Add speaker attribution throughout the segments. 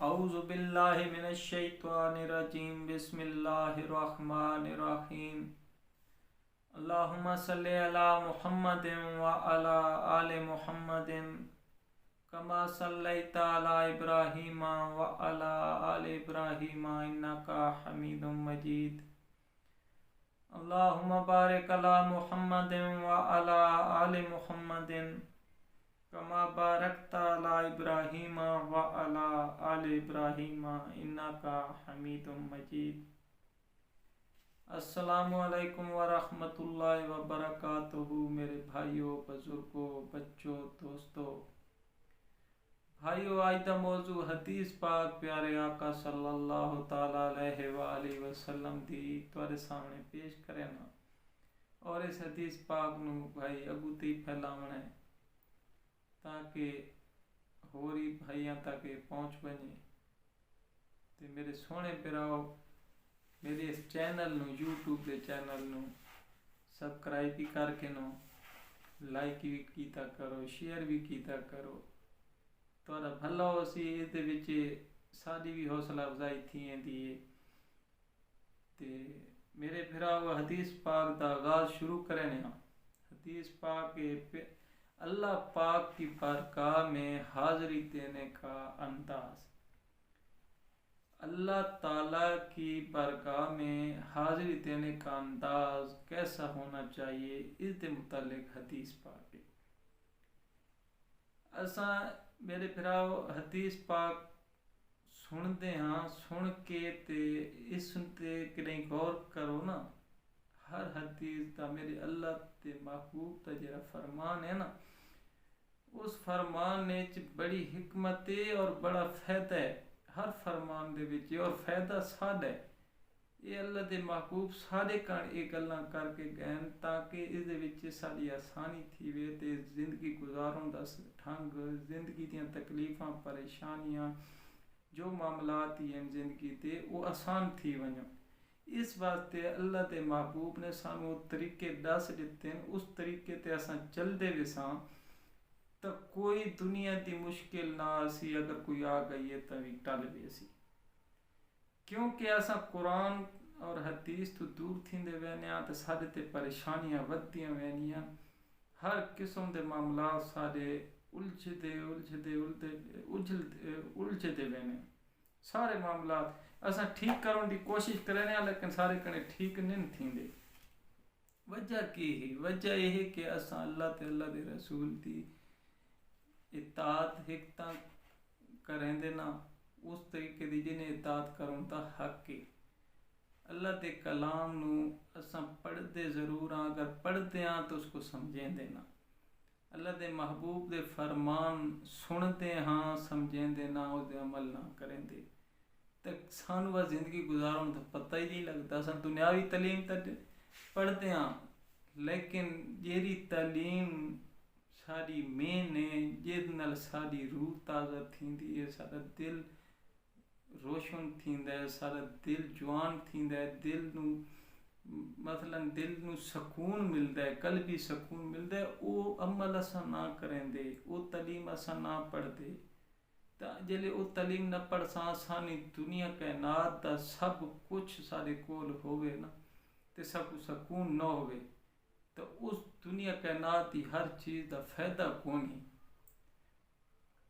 Speaker 1: اعوذ باللہ من الشیطان الرجیم بسم اللہ الرحمن الرحیم اللہم صلی علی محمد وعلی آل محمد کما صلیت علی ابراہیم وعلی آل ابراہیم انکا حمید مجید اللہم بارک علی محمد وعلی آل محمد کما بارکت علی ابراہیم وعلی آل ابراہیم انکا حمید مجید۔ السلام علیکم ورحمۃ اللہ وبرکاتہ۔ میرے بھائیوں، بزرگوں، بچوں، دوستوں، بھائیوں، آج دا موضوع حدیث پاک پیارے آقا صلی اللہ تعالی علیہ وآلہ وسلم دی تواڈے سامنے پیش کرنا، اور اس حدیث پاک نو بھائی اگو تی پھیلاونا ہے تاکہ ہوری بھائیاں تک پہنچ بنے۔ تے میرے سونے پراؤ، میرے اس چینل نو، یوٹیوب دے چینل نو سبسکرائب بھی کر کے نو لائک بھی کیتا کرو، شیئر بھی کیتا کرو، تھوڑا بھلا ہو سی اس دے وچ ساری بھی حوصلہ افزائی تھی ہے۔ تے میرے بھراؤ، حدیث پاک دا آغاز شروع کرنے ہاں۔ حدیث پاک اللہ پاک کی بارگاہ میں حاضری دینے کا انداز، اللہ تعالیٰ کی بارگاہ میں حاضری دینے کا انداز کیسا ہونا چاہیے، اس دے متعلق حدیث پاک ہے۔ اساں میرے بھراؤ حدیث پاک سن دے ہاں، سن کے تے اس تے کہیں غور کرو نا، ہر حدیث دا میرے اللہ تے محبوب دا جڑا فرمان ہے نا، اس فرمان نے بڑی حکمت ہے اور بڑا فائدہ ہے ہر فرمان دے وچ، اور فائدہ ساڈا ہے۔ یہ اللہ دے محبوب سارے کان یہ گلاں کر کے گئے تاکہ اس دے وچ ساری آسانی تھی وے تے زندگی گزارن دا ڈھنگ، زندگی دیاں تکلیفاں، پریشانیاں، جو معاملات ہیں زندگی تے وہ آسان تھی ونجن۔ اس واسطے اللہ دے محبوب نے سانو طریقے دس دیتے ہیں، اس طریقے تے اساں چل دے وساں تو کوئی دنیا دی مشکل نہ سی، اگر کوئی آ گئی ہے تو بھی ٹل گئی سی، کیونکہ اساں قرآن اور حدیث تو دور تھیندے وینیاں تو سارے تے پریشانیاں ودیاں وینیاں، ہر قسم دے معاملات سارے الجھدے وینے، سارے معاملات اساں ٹھیک کرن دی کوشش کرنے لیکن سارے کنے ٹھیک نہیں تھیندے۔ وجہ کی ہے؟ وجہ یہ ہے کہ اساں اللہ تے اللہ دے رسول دی اطاعت حکتاں کریں دے نا، اس طریقے دی جنہیں اطاعت کروں تا حق ہے۔ اللہ دے کلام نو اساں پڑھ دے ضرور ہاں، اگر پڑھ دے ہاں تو اس کو سمجھیں دے نا، اللہ دے محبوب دے فرمان سن دے ہاں، سمجھیں دے نا، اس دے عمل نہ کریں دے تک سانوا زندگی گزارن تو پتہ ہی نہیں لگتا۔ اساں دنیاوی تعلیم تک پڑھ دے ہاں، لیکن جیڑی تعلیم ساری مین ہے جس نال ساری روح تازہ تھیندی ہے، سارا دل روشن تھیندا ہے، سارا دل جوان تھیندا ہے، دل نو سکون ملدا ہے، قلبی سکون ملدا ہے، او عمل اساں نہ کریں دے، او تعلیم اساں نہ پڑھ دے تا جلے او تعلیم نہ پڑھ ساں، سانی دنیا کائنات دا سب کچھ سارے کول ہوئے نا تے سب کو سکون نہ ہوئے تو اس دنیا کائنات دی ہر چیز دا فائدہ کونی۔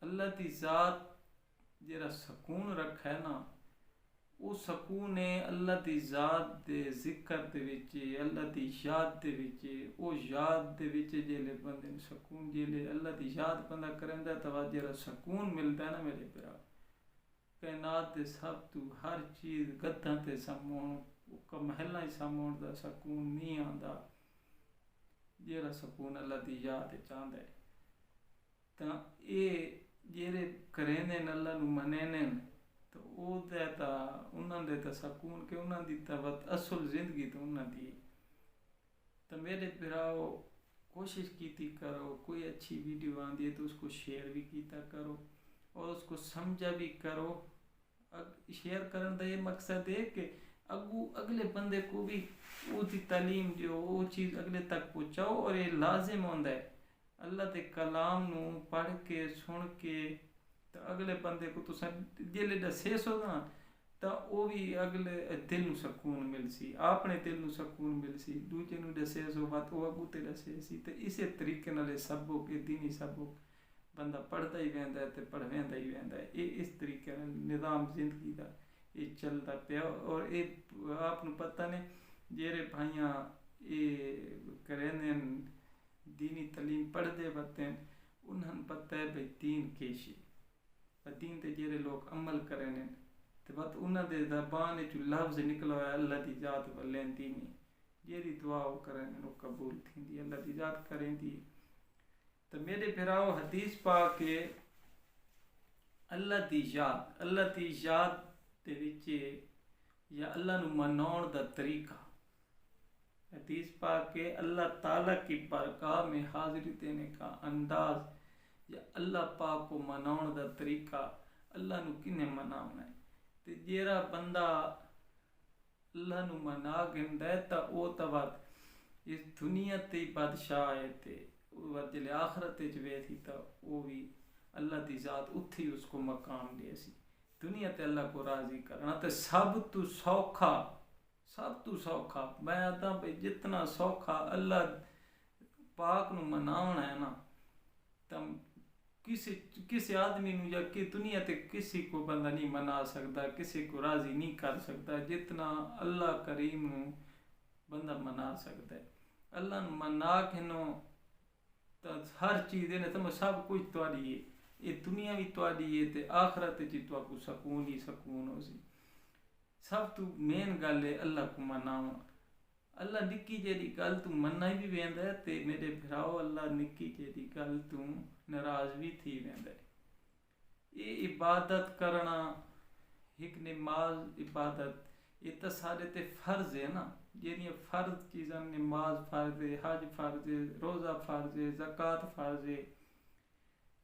Speaker 1: اللہ دی ذات جڑا سکون رکھا ہے نا، وہ سکون ہے اللہ دی ذات دے ذکر دے وچ، اللہ دی یاد دے وچ، او یاد دے وچ جیلے بندے نوں سکون، جیلے اللہ دی یاد بندہ کرندا تو جڑا سکون ملدا ہے نا میرے پیارا، کائنات دے سب تو ہر چیز گدھاں تے سامون، محلاں سامون دا سکون نہیں آندا، جیڑا سکون اللہ دی یاد چاہندا ہے۔ تا اے جیڑے کریندے نے اللہ نو منینے تو او دے تا انہاں دے تا سکون کہ انہاں دی تا اصل زندگی تو انہاں دی۔ تو میرے بھراؤ، کوشش کیتی کرو، کوئی اچھی ویڈیو آندی ہے تو اس کو شیئر بھی کیتا کرو اور اس کو سمجھا بھی کرو۔ شیئر کرن دا یہ مقصد ہے کہ اگلے بندے کو بھی وہ دی تعلیم جو وہ چیز اگلے تک پہنچاؤ، اور یہ لازم ہوندا ہے اللہ دے کلام نو پڑھ کے، سن کے تو اگلے بندے کو تساں جیلے دسے سو نا تو وہ بھی اگلے دل نو سکون مل سی، اپنے دل نو سکون مل سی، دوجے نو دسے سو بات وہ اگو تے دسے سی. تو اسی طریقے نال سبق دینی سبق بندہ پڑھتا ہی ویندا ہے تے پڑھویندا ہی ویندا ہے. یہ اس طریقے نال نظام زندگی دا یہ چلتا پیا. اور یہ آپ نو پتہ نے جیرے بھائیاں یہ کریں دینی تعلیم پڑھتے بتے انہوں پتہ ہے بھئی دین کیشی دین تے جیرے لوگ عمل کریں تو بات انہوں دے زبان جو لفظ نکلو ہے اللہ دی ذات والین دینی جیری دعا وہ کریں وہ قبول تھی دی اللہ دی ذات کریں دی. تو میرے پھراؤ حدیث پاک کے اللہ دی یاد دے وچے یا اللہ نو مناؤن دا طریقہ حدیث پاک کے اللہ تعالیٰ کی بارگاہ میں حاضری دینے کا انداز یا اللہ پاک کو مناؤن دا طریقہ اللہ نو کنے مناؤنا ہے. تو جیرا بندہ اللہ نو منا گندا ہے تا او تبات اس دنیا تے بادشاہ ہے تے وہ جلے آخرت تے جوے تھی تا وہ بھی اللہ دی ذات اتھی اس کو مقام دے سی. دنیا تے اللہ کو راضی کرنا تے سب تو سوکھا میں آتا ہوں بھئی جتنا سوکھا اللہ پاک نو مناونا ہے نا تم کسی آدمی نو یا کہ دنیا تے کسی کو بندہ نہیں منا سکتا کسی کو راضی نہیں کر سکتا جتنا اللہ کریم نو بندہ منا سکتا ہے. اللہ نو منا کے نو ہر چیز ہے نا سب کچھ تواڈی ہے یہ دنیا بھی تواڈی ہے تے آخرت جی تو کو سکون ہی سکون ہو سی. سب تو مین گل ہے اللہ کو مناؤ. اللہ نکی جیڑی گل تو مننا بھی ویندا ہے تے میرے بھراؤ اللہ نکی جیڑی گل تو ناراض بھی تھی ویندا ہے. یہ عبادت کرنا ایک نماز عبادت یہ تو سارے تے فرض ہے نا جیڑی فرض چیزاں نماز فرض ہے حج فرض ہے روزہ فرض ہے زکوٰۃ فرض ہے.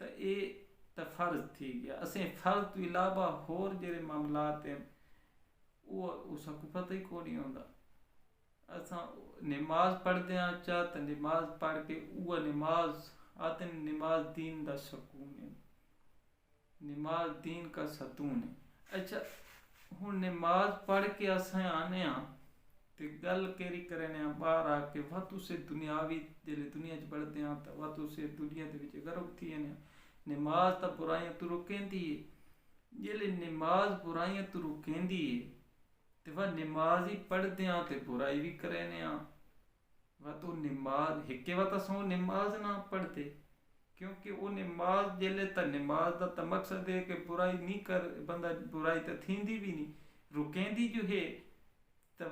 Speaker 1: تو یہ تو فرض تھی گیا. اسیں فرض تو علاوہ ہور جڑے معاملات ہیں وہ اس کو پتہ ہی کو نہیں ہوندا. اساں نماز پڑھتے ہیں چاہتے نماز پڑھ کے وہ نماز آتے نماز دین دا سکون ہے نماز دین کا ستون ہے. اچھا ہن نماز پڑھ کے اساں آنے ہاں تے گل کیری کرنے ہاں باہر آ کے وقت اسے دنیاوی جلے دنیا چ پڑھتے ہیں تو وقت اسے دنیا دے وچ غرق تھی ہیں. نماز تا برائیاں تو رکیندی ہے جلے نماز برائیاں تو رکیندی ہے تے وہ نماز ہی پڑھتے ہیں تے برائی بھی کرنے ہاں وہ تو نماز ہکے وقت اساں نماز نہ پڑھتے کیونکہ وہ نماز جلے تا نماز دا تا مقصد ہے کہ برائی نہیں کر بندہ برائی تا تھیندی بھی نہیں رکیندی جو ہے تو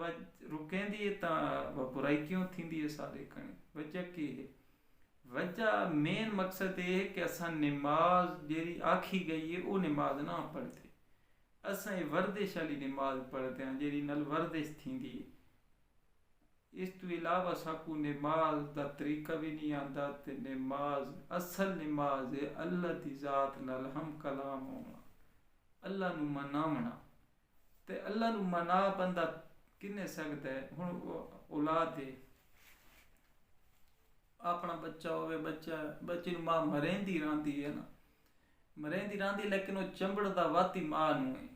Speaker 1: رکیندی ہے تا وہ برائی کیوں تھیندی ہے سارے کنے وجہ کی ہے. وجہ مین مقصد یہ ہے کہ اساں نماز جیری آکھی گئی ہے وہ نماز نہ پڑھتے اساں وردش والی نماز پڑھتے ہیں جیری نال وردش تھیندی ہے. اس تو علاوہ ساکو نماز دا طریقہ بھی نہیں آندا تے نماز اصل نماز ہے اللہ دی ذات نال ہم کلام ہونا اللہ نو مناونا. تے اللہ نو منا بندہ کنے سکتا ہے. ہن اولاد ہے اپنا بچہ ہوئے بچے نو ماں مرندی راندی ہے نا مرندی راندی لیکن وہ چمبڑدا واتی ماں نو ہے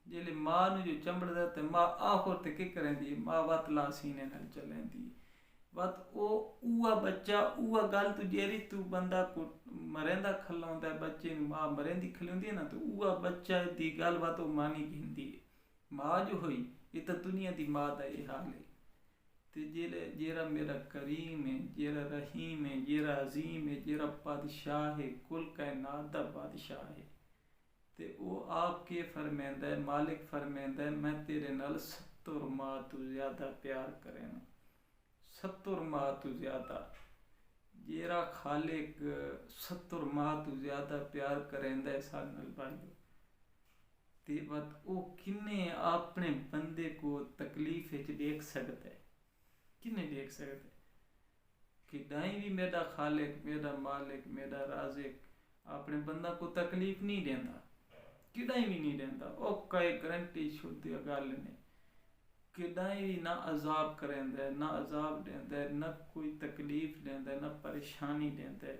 Speaker 1: جیلے ماں نو جو چمبڑدا تے ماں آخر تے کی کرندی ماں وات لا سینے نال چلیندی وات اوہ بچہ اوہ گل تو جیری تو بندہ کو مریندا کھلاوندا ہے بچے نو ماں مرندی کھلاوندی ہے نا تو اوہ بچہ دی گل وات او مانی گھندی ہے. ماں جو ہوئی یہ تو دنیا دی ماں دا یہ حال ہے. تے جیرا میرا کریم ہے جیرا رحیم ہے جیرا عظیم ہے جیرا بادشاہ ہے کل کائنات دا بادشاہ ہے تے وہ آپ کے فرمیندا ہے مالک فرمیندا ہے میں تیرے نال 70 ماہ تو زیادہ پیار کرے نا 70 ماہ تو زیادہ جیرا خالق 70 ماہ تو زیادہ پیار کریندا ہے سارے نال بھائیو تے بات او کنے اپنے بندے کو تکلیف وچ دیکھ سکتا ہے کنے دیکھ سکتے کہ دائیں بھی میرا خالق میرا مالک میرا رازق اپنے بندہ کو تکلیف نہیں دیندا کدائیں بھی نہیں دیندا او کئی گارنٹی چھوڑتی گل نے کدائیں بھی نہ عذاب کریندا ہے نہ عذاب دیندا ہے نہ کوئی تکلیف دیندا ہے نہ پریشانی دیندا ہے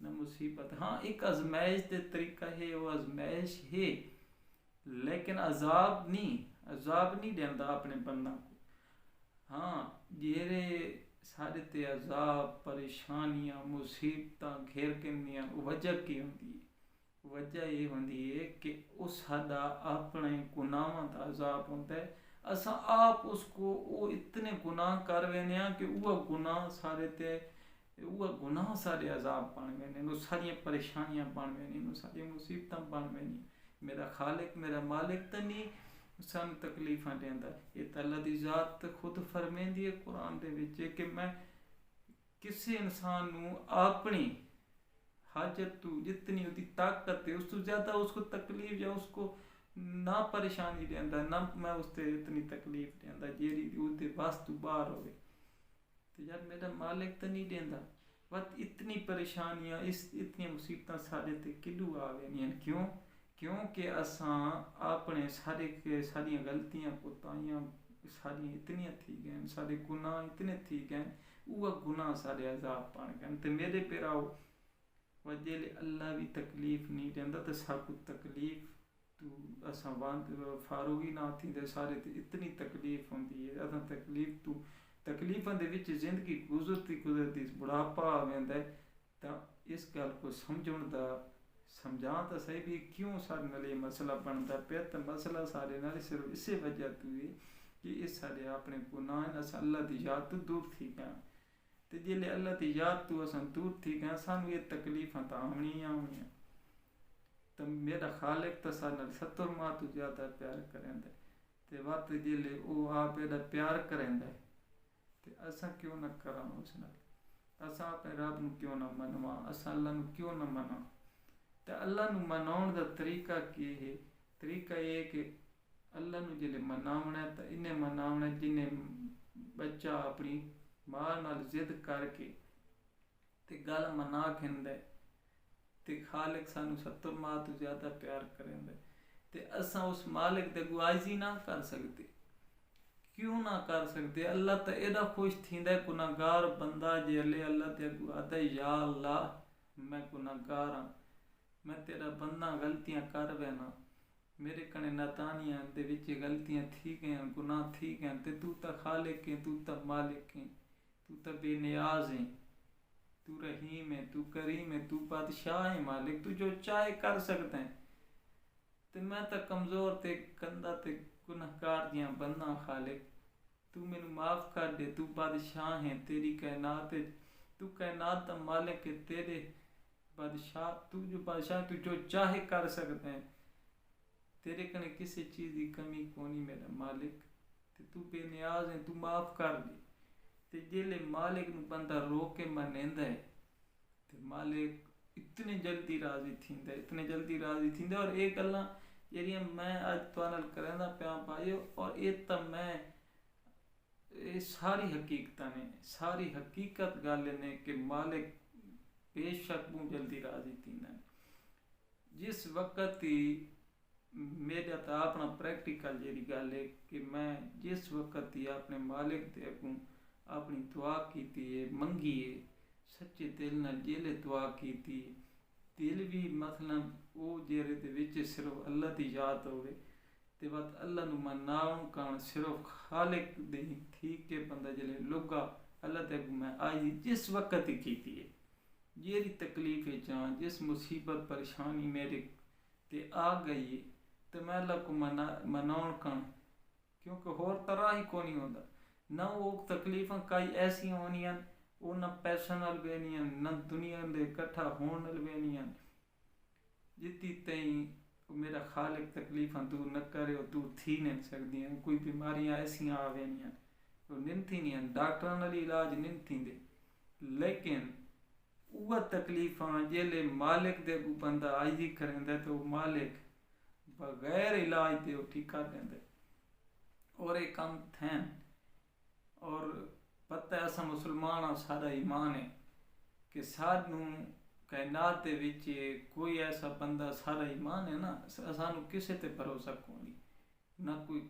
Speaker 1: نہ مصیبت. ہاں ایک آزمائش دے طریقہ ہے, وہ آزمائش ہے لیکن عذاب نہیں دینا اپنے بندہ کو. ہاں جیرے سارے تے عذاب پریشانیاں مصیبتاں گھیر کے وجہ کی ہوندی ہے؟ وجہ یہ ہوندی ہے کہ اس ساڈا اپنے گناہاں دا عذاب ہوندا ہے. اساں آپ اس کو وہ اتنے گناہ کر وینے ہاں کہ وہ گناہ سارے تے وہ گناہ سارے عذاب بن وینے, وہ ساری پریشانیاں بن وینے, وہ ساری مصیبتاں بن وینی. میرا خالق میرا مالک تو نہیں سان تکلیفاں دیندا. یہ تو اللہ دی ذات خود فرمیندی ہے قرآن دے وچ کہ میں کسی انسان نو اپنی حاجت تو جتنی ہوتی طاقت ہے اس تو زیادہ اس کو تکلیف یا اس کو نہ پریشانی دیندا, نہ میں اس تے اتنی تکلیف دیندا جیڑی اس دے بس تو باہر ہوئے. تو یار میرا مالک تو نہیں دیندا. بس اتنی پریشانیاں اتنی مصیبتاں سارے تے کلو آ گئیاں. کیونکہ اساں اپنے ساری غلطیاں کوتاہیاں ساری اتنی تھی گئے, سارے گناہ اتنے تھی گئے, وہ گناہ سارے عذاب بن گئے. تو میرے پیراؤ وجہ اللہ بھی تکلیف نہیں دیندا تو سب کو تکلیف تو اساں فارغ ہی نہ تھی دے سارے تے اتنی تکلیف ہوندی ہے. اساں تکلیفاں دے وچ زندگی گزرتی بڑھاپا آ ویندا ہے. تو اس گل کو سمجھن دا سمجھا تو صحیح بھی کیوں سارے نال یہ مسئلہ بنتا پیا. تو مسئلہ سارے نال صرف اسی وجہ تو ہے کہ اس سارے اپنے گناہ اساں اللہ دی یاد تو دور تھی گئے. تو جیلے اللہ دی یاد تو اساں دور تھی گئے سانو یہ تکلیفاں تو آونیاں. تو میرا خالق تو سارے نال 70 ماہ تو زیادہ پیار کریندا ہے. تے وقت جیلے او آپ ایڈا پیار کریندا ہے تے اساں کیوں نہ کراں اس نال. اساں اپنے رب نو کیوں نہ منواں, اساں اللہ نو کیوں نہ مناں. تو اللہ نو مناؤن دا طریقہ کی ہے؟ طریقہ یہ ہے کہ اللہ نو جلے مناونا ہے تو انہیں مناونا ہے جنہیں بچہ اپنی ماں نال ضد کر کے تے گل منا کھیندا ہے تے خالق سانو 70 ماہ تو زیادہ پیار کریندا ہے. تے اساں اس مالک دے عاجزی نہ کر سکتے. کیوں نہ کر سکتے؟ اللہ تو ایڈا خوش تھیندا ہے گناہگار بندہ جیلے اللہ تے اگوں آدا یا اللہ میں گناہگار ہاں, میں تیرا بندہ غلطیاں کر بینا, میرے کنے ناتانیاں دے وچ غلطیاں تھی گئیں گناہ تھی گئیں تے تو تا خالق ہے, تو تا مالک ہے, تو تا بے نیاز ہے, تو رحیم ہے, تو کریم ہے, تو بادشاہ ہے مالک, تو جو چاہے کر سکتا ہے. تے میں تا کمزور تے گندا تے گناہگار دیاں بندہ خالق, تو مینوں معاف کر دے. تو بادشاہ ہے, تیری کائنات ہے, تو کائنات دا مالک ہے, تیرے بادشاہ تو جو بادشاہ تو جو چاہے کر سکتے ہیں. تیرے کنے کسی چیز کی کمی کونی میرا مالک, تو بے نیاز ہے, تو معاف کر دے. تے جیلے مالک نو بندہ رو کے منیندا ہے تے مالک اتنے جلدی راضی تھیندا. اور یہ گلاں جہڑیاں میں اج تواڈے نال کریندا پیا بھائیو, اور یہ تا میں یہ ساری حقیقتاں نے ساری حقیقت گل نے کہ مالک بے شک بہت جلدی راضی تھیندا ہے. جس وقت ہی میرا تو اپنا پریکٹیکل جیڑی گل ہے کہ میں جس وقت ہی اپنے مالک دے اگوں اپنی دعا کیتی ہے, منگی ہے, سچے دل نال جیلے دعا کیتی, دل بھی مثلا وہ جیرے دے وچ صرف اللہ دی یاد ہوئے تے بعد اللہ نو مناؤں کان صرف خالق دے ٹھیک کے بندہ جلے لگا اللہ تے میں آئی جس وقت ہی کیتی ہے. جیڑی تکلیف ہے جہاں جس مصیبت پریشانی میرے تے آ گئی ہے تو میں اللہ کو مناؤں کان, کیونکہ ہور طرح ہی کو نہیں ہوتا. نہ وہ تکلیفاں کئی ایسی ہونیاں وہ نہ پیسہ نال وینیاں نہ دنیا دے اکٹھا ہون نال وینیاں, جتی تئیں میرا خالق تکلیفاں دور نہ کرے وہ دور تھی نہیں سکدیاں. کوئی بیماریاں ایسیاں آ وینیاں وہ نہیں تھینیاں, ڈاکٹراں نال علاج نہیں تھیندے, لیکن وہ تکلیفاں جیلے مالک دے بندہ عاجزی کریندا ہے تو مالک بغیر علاج دے وہ ٹھیک کر دیندا ہے. اور یہ کام تھین اور پتہ ہے اساں مسلمان ہاں, سارا ایمان ہے کہ سانوں کائنات دے وچ کوئی ایسا بندہ سارا ایمان ہے نا, سانوں کسے تے بھروسہ کوئی نہ, کوئی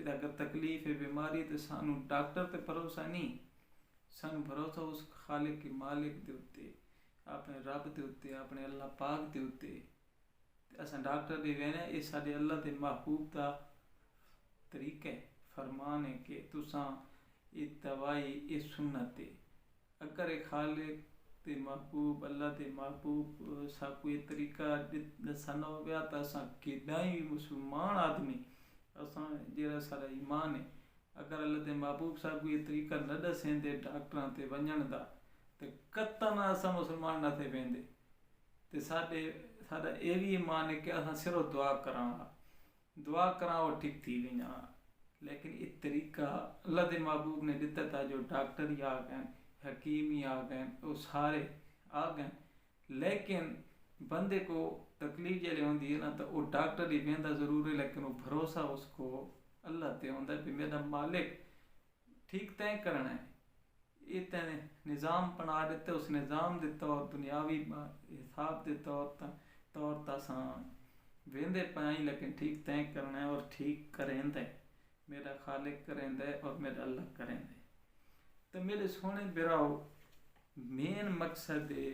Speaker 1: اگر تکلیف ہے بیماری تو سانوں ڈاکٹر تے بھروسہ نہیں, سانوں بھروسہ اس خالق کے مالک دے اتے. اپنے رب دے اتتے اپنے اللہ پاک دے اتتے اساں ڈاکٹر دی وینے یہ سارے اللہ دے محبوب دا طریقہ ہے فرمان ہے کہ تساں یہ دوائی یہ سنت ہے اگر یہ خالق تے محبوب اللہ دے محبوب ساکو یہ طریقہ دسنا ہو گیا تو اساں کدائیں مسلمان آدمی اساں جیڑا سارا ایمان ہے اگر اللہ دے محبوب صاحب کو یہ طریقہ نہ دسیں دے ڈاکٹراں تے ونجن دا تے قطعاً اساں مسلمان نہ تھے ویندے تے ساڈا یہ بھی ایمان ہے کہ اساں صرف دعا کراں اور ٹھیک تھی وینداں لیکن یہ طریقہ اللہ دے محبوب نے دتا تھا جو ڈاکٹر ہی آ گئے حکیم ہی آ گئے وہ سارے آ گئے لیکن بندے کو تکلیف جلے ہوندی ہے نا تو وہ ڈاکٹر ہی ویندا ضرور ہے لیکن وہ بھروسہ اس کو اللہ تے ہوندا ہے کہ میرا مالک ٹھیک طے کرنا ہے یہ تے نظام بنا دیتے اس نظام دے طور دنیاوی حساب دے طور تاساں ویندے پائیں لیکن ٹھیک طے کرنا ہے اور ٹھیک کریندا ہے میرا خالق کریندا ہے اور میرا اللہ کریندا ہے تو میرے سونے براؤ مین مقصد ہے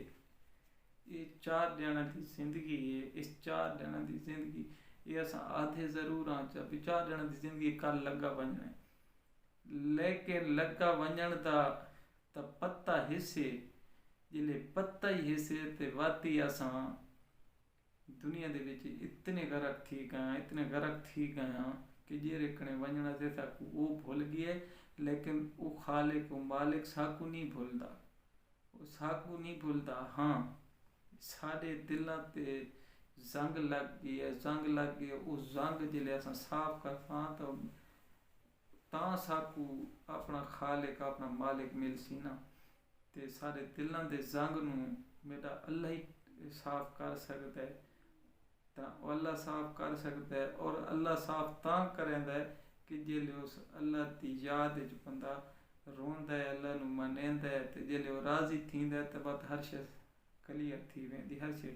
Speaker 1: یہ 4 دنوں کی زندگی ہے اس 4 دنوں کی زندگی یہ اساں آدھے ضرور ہاں 4 دنوں کی زندگی کل لگا ونجنا ہے لیکن لگا ونجن دا تا پتہ حصے جلے پتہ ہی حصے تے واتی اساں دنیا دے وچ اتنے غرق تھی گئے کہ جی رکھنے ونجنا تے تک وہ بھول گئے لیکن وہ خالق و مالک ساکو نہیں بھولدا ہاں سارے دلاں تے زنگ لگ گئی اس زنگ جلے اساں صاف کرساں تو تاں ساکو اپنا خالق اپنا مالک مل سی نا تے سارے دلاں دے زنگ نو میرا اللہ ہی صاف کر سکتا ہے تا اللہ صاف کر سکتا ہے اور اللہ صاف تاں کریندا ہے کہ جلے اس اللہ دی یاد وچ بندہ روندا ہے اللہ نو منیندا ہے تے جلے وہ راضی تھیندا ہے تے بعد ہر شے کلیئر تھی ویندی ہر شے